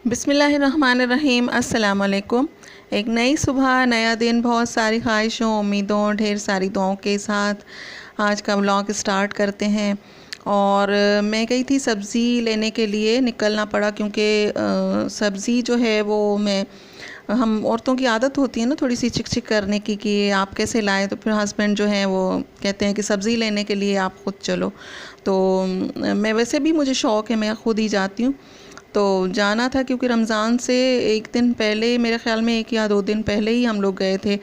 बिस्मिल्लाहिर्रहमानिर्रहीम। अस्सलाम वालेकुम। एक नई सुबह, नया दिन, बहुत सारी ख्वाहिशों, उम्मीदों, ढेर सारी दुआओं के साथ आज का व्लॉग स्टार्ट करते हैं। और मैं गई थी सब्ज़ी लेने के लिए, निकलना पड़ा क्योंकि सब्ज़ी जो है वो हम औरतों की आदत होती है ना थोड़ी सी चिक चिक करने की कि आप कैसे लाएं। तो फिर हस्बैंड जो हैं वो कहते हैं कि सब्ज़ी लेने के लिए आप ख़ुद चलो। तो मैं वैसे भी मुझे शौक़ है, मैं ख़ुद ही जाती हूँ। तो जाना था क्योंकि रमज़ान से एक दिन पहले, मेरे ख़्याल में 1 या 2 दिन पहले ही हम लोग गए थे।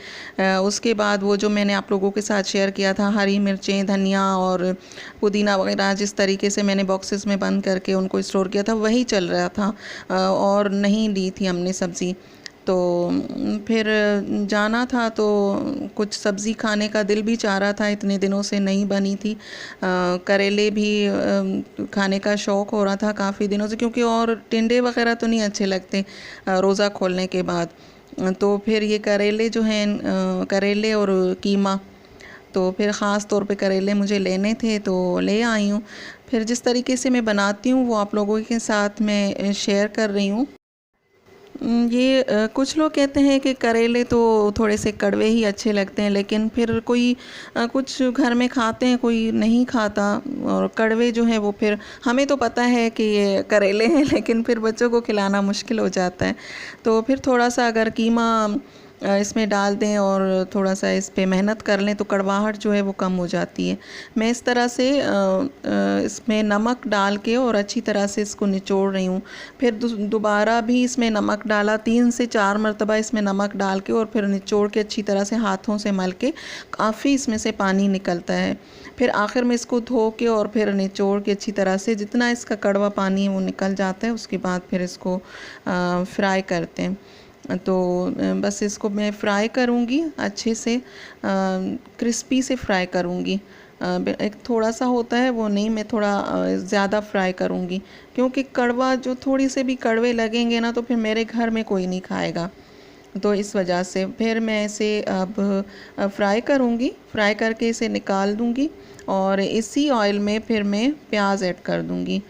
उसके बाद वो जो मैंने आप लोगों के साथ शेयर किया था, हरी मिर्चें, धनिया और पुदीना वगैरह जिस तरीके से मैंने बॉक्सेस में बंद करके उनको स्टोर किया था, वही चल रहा था। और नहीं ली थी हमने सब्ज़ी। तो फिर जाना था तो कुछ सब्ज़ी खाने का दिल भी चाह रहा था, इतने दिनों से नहीं बनी थी। करेले भी खाने का शौक़ हो रहा था काफ़ी दिनों से, क्योंकि और टिंडे वगैरह तो नहीं अच्छे लगते रोज़ा खोलने के बाद। तो फिर ये करेले जो हैं, करेले और कीमा, तो फिर ख़ास तौर पे करेले मुझे लेने थे तो ले आई हूँ। फिर जिस तरीके से मैं बनाती हूँ वो आप लोगों के साथ मैं शेयर कर रही हूँ। ये कुछ लोग कहते हैं कि करेले तो थोड़े से कड़वे ही अच्छे लगते हैं, लेकिन फिर कोई कुछ घर में खाते हैं, कोई नहीं खाता। और कड़वे जो हैं वो फिर हमें तो पता है कि ये करेले हैं, लेकिन फिर बच्चों को खिलाना मुश्किल हो जाता है। तो फिर थोड़ा सा अगर कीमा इसमें डाल दें और थोड़ा सा इस पे मेहनत कर लें तो कड़वाहट जो है वो कम हो जाती है। मैं इस तरह से इसमें नमक डाल के और अच्छी तरह से इसको निचोड़ रही हूँ। फिर दोबारा भी इसमें नमक डाला, 3 से 4 मरतबा इसमें नमक डाल के और फिर निचोड़ के अच्छी तरह से हाथों से मल के, काफ़ी इसमें से पानी निकलता है। फिर आखिर में इसको धो के और फिर निचोड़ के अच्छी तरह से जितना इसका कड़वा पानी है वो निकल जाता है, उसके बाद फिर इसको फ्राई करते हैं। तो बस इसको मैं फ़्राई करूँगी अच्छे से, क्रिस्पी से फ़्राई करूँगी। एक थोड़ा सा होता है वो नहीं, मैं थोड़ा ज़्यादा फ्राई करूँगी, क्योंकि कड़वा जो थोड़ी से भी कड़वे लगेंगे ना तो फिर मेरे घर में कोई नहीं खाएगा। तो इस वजह से फिर मैं इसे अब फ्राई करूँगी, फ्राई करके इसे निकाल दूँगी और इसी ऑयल में फिर मैं प्याज ऐड कर दूँगी।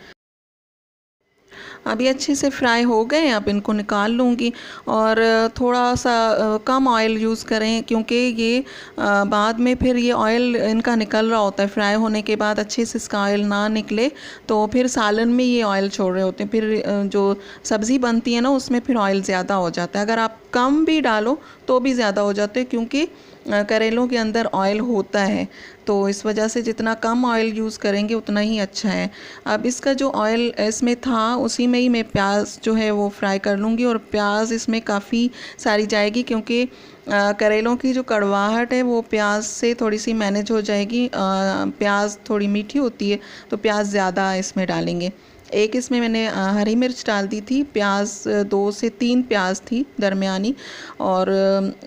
अभी अच्छे से फ्राई हो गए, अब इनको निकाल लूँगी। और थोड़ा सा कम ऑयल यूज़ करें, क्योंकि ये बाद में फिर ये ऑयल इनका निकल रहा होता है। फ्राई होने के बाद अच्छे से इसका ऑयल ना निकले तो फिर सालन में ये ऑयल छोड़ रहे होते हैं। फिर जो सब्ज़ी बनती है ना उसमें फिर ऑयल ज़्यादा हो जाता है। अगर आप कम भी डालो तो भी ज़्यादा हो जाते हैं, क्योंकि करेलों के अंदर ऑयल होता है। तो इस वजह से जितना कम ऑयल यूज़ करेंगे उतना ही अच्छा है। अब इसका जो ऑयल इसमें था उसी में ही मैं प्याज जो है वो फ्राई कर लूँगी, और प्याज इसमें काफ़ी सारी जाएगी, क्योंकि करेलों की जो कड़वाहट है वो प्याज से थोड़ी सी मैनेज हो जाएगी। प्याज थोड़ी मीठी होती है तो प्याज ज़्यादा इसमें डालेंगे। एक इसमें मैंने हरी मिर्च डाल दी थी, प्याज 2 से 3 प्याज थी दरमियानी। और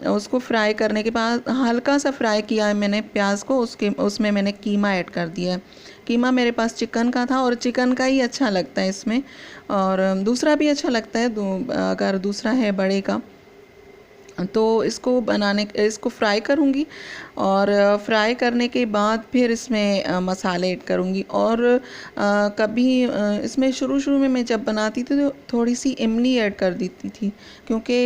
उसको फ्राई करने के बाद हल्का सा फ्राई किया है मैंने प्याज को, उसमें मैंने कीमा ऐड कर दिया है। कीमा मेरे पास चिकन का था और चिकन का ही अच्छा लगता है इसमें, और दूसरा भी अच्छा लगता है अगर दूसरा है बड़े का। तो इसको फ्राई करूँगी, और फ्राई करने के बाद फिर इसमें मसाले ऐड करूँगी। और कभी इसमें शुरू में मैं जब बनाती थी तो थोड़ी सी इमली ऐड कर देती थी, क्योंकि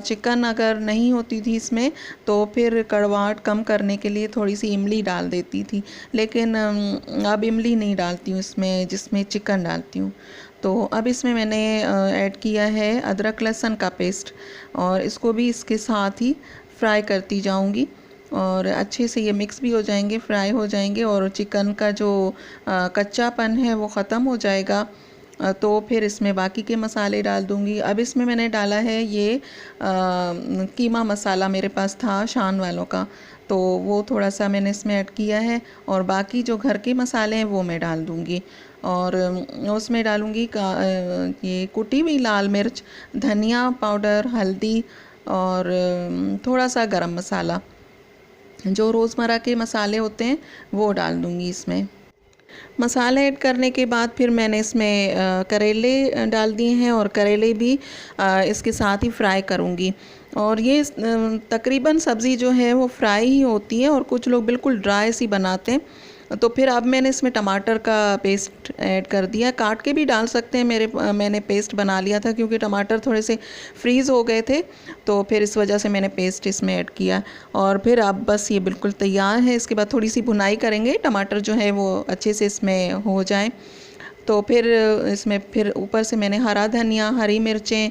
चिकन अगर नहीं होती थी इसमें तो फिर कड़वाहट कम करने के लिए थोड़ी सी इमली डाल देती थी। लेकिन अब इमली नहीं डालती हूँ इसमें, जिसमें चिकन डालती हूँ। तो अब इसमें मैंने ऐड किया है अदरक लहसुन का पेस्ट, और इसको भी इसके साथ ही फ्राई करती जाऊंगी, और अच्छे से ये मिक्स भी हो जाएंगे, फ्राई हो जाएंगे, और चिकन का जो कच्चापन है वो ख़त्म हो जाएगा। तो फिर इसमें बाकी के मसाले डाल दूंगी। अब इसमें मैंने डाला है ये कीमा मसाला, मेरे पास था शान वालों का, तो वो थोड़ा सा मैंने इसमें ऐड किया है। और बाकी जो घर के मसाले हैं वो मैं डाल दूंगी। और उसमें डालूंगी ये कुटी हुई लाल मिर्च, धनिया पाउडर, हल्दी, और थोड़ा सा गरम मसाला, जो रोज़मर्रा के मसाले होते हैं वो डाल दूंगी इसमें। मसाला ऐड करने के बाद फिर मैंने इसमें करेले डाल दिए हैं, और करेले भी इसके साथ ही फ्राई करूँगी। और ये तकरीबन सब्ज़ी जो है वो फ्राई ही होती है, और कुछ लोग बिल्कुल ड्राई सी बनाते हैं। तो फिर अब मैंने इसमें टमाटर का पेस्ट ऐड कर दिया, काट के भी डाल सकते हैं। मैंने पेस्ट बना लिया था क्योंकि टमाटर थोड़े से फ्रीज़ हो गए थे, तो फिर इस वजह से मैंने पेस्ट इसमें ऐड किया। और फिर अब बस ये बिल्कुल तैयार है। इसके बाद थोड़ी सी भुनाई करेंगे, टमाटर जो है वो अच्छे से इसमें हो जाए। तो फिर इसमें फिर ऊपर से मैंने हरा धनिया, हरी मिर्चें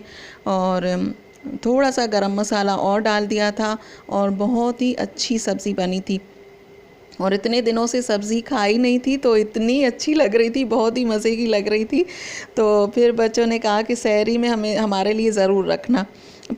और थोड़ा सा गरम मसाला और डाल दिया था, और बहुत ही अच्छी सब्ज़ी बनी थी। और इतने दिनों से सब्ज़ी खाई नहीं थी, तो इतनी अच्छी लग रही थी, बहुत ही मज़े की लग रही थी। तो फिर बच्चों ने कहा कि सहरी में हमारे लिए ज़रूर रखना।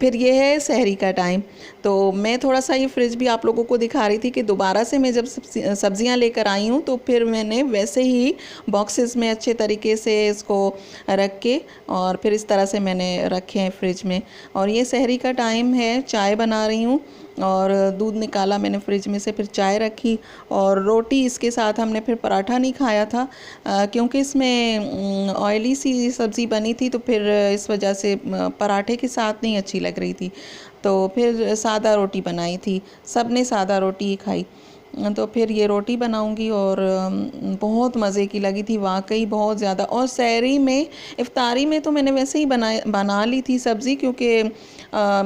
फिर ये है सहरी का टाइम। तो मैं थोड़ा सा ये फ्रिज भी आप लोगों को दिखा रही थी कि दोबारा से मैं जब सब्जियां लेकर आई हूँ, तो फिर मैंने वैसे ही बॉक्सेस में अच्छे तरीके से इसको रख के, और फिर इस तरह से मैंने रखे हैं फ्रिज में। और ये सहरी का टाइम है, चाय बना रही हूँ, और दूध निकाला मैंने फ्रिज में से, फिर चाय रखी, और रोटी इसके साथ। हमने फिर पराठा नहीं खाया था क्योंकि इसमें ऑयली सी सब्ज़ी बनी थी, तो फिर इस वजह से पराठे के साथ नहीं अच्छी लग रही थी। तो फिर सादा रोटी बनाई थी, सब ने सादा रोटी ही खाई। तो फिर ये रोटी बनाऊंगी, और बहुत मज़े की लगी थी वाकई, बहुत ज़्यादा। और सहरी में, इफ्तारी में तो मैंने वैसे ही बना ली थी सब्ज़ी, क्योंकि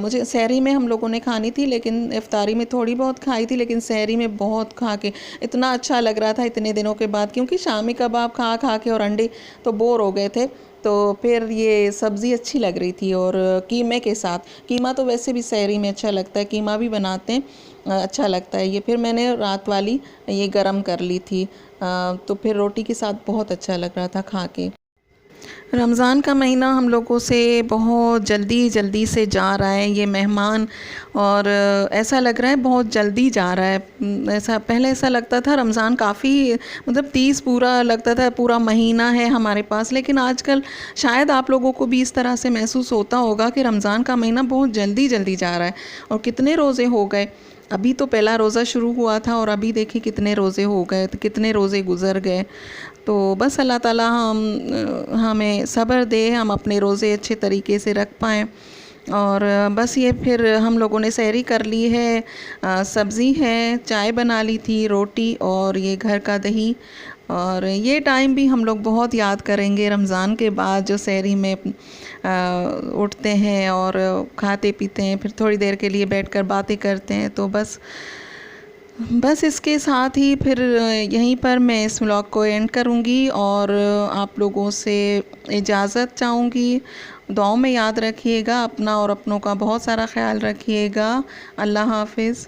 मुझे सहरी में हम लोगों ने खानी थी, लेकिन इफ्तारी में थोड़ी बहुत खाई थी, लेकिन सहरी में बहुत खा के इतना अच्छा लग रहा था इतने दिनों के बाद, क्योंकि शामी कबाब खा खा के और अंडे तो बोर हो गए थे। तो फिर ये सब्ज़ी अच्छी लग रही थी, और कीमे के साथ। कीमा तो वैसे भी सहरी में अच्छा लगता है, कीमा भी बनाते हैं, अच्छा लगता है ये। फिर मैंने रात वाली ये गरम कर ली थी, तो फिर रोटी के साथ बहुत अच्छा लग रहा था खा के। रमज़ान का महीना हम लोगों से बहुत जल्दी जल्दी से जा रहा है, ये मेहमान, और ऐसा लग रहा है बहुत जल्दी जा रहा है। ऐसा पहले ऐसा लगता था रमज़ान काफ़ी, मतलब 30 पूरा लगता था, पूरा महीना है हमारे पास। लेकिन आजकल शायद आप लोगों को भी इस तरह से महसूस होता होगा कि रमज़ान का महीना बहुत जल्दी जल्दी जा रहा है। और कितने रोज़े हो गए, अभी तो पहला रोज़ा शुरू हुआ था, और अभी देखिए कितने रोज़े हो गए, तो कितने रोज़े गुज़र गए। तो बस अल्लाह ताला हमें सब्र दे, हम अपने रोज़े अच्छे तरीके से रख पाएँ। और बस ये फिर हम लोगों ने सहरी कर ली है, सब्ज़ी है, चाय बना ली थी, रोटी, और ये घर का दही। और ये टाइम भी हम लोग बहुत याद करेंगे रमज़ान के बाद, जो सहरी में उठते हैं और खाते पीते हैं, फिर थोड़ी देर के लिए बैठकर बातें करते हैं। तो बस इसके साथ ही फिर यहीं पर मैं इस व्लॉग को एंड करूँगी, और आप लोगों से इजाज़त चाहूँगी। दुआओं में याद रखिएगा अपना और अपनों का बहुत सारा ख्याल रखिएगा। अल्लाह हाफ़िज़।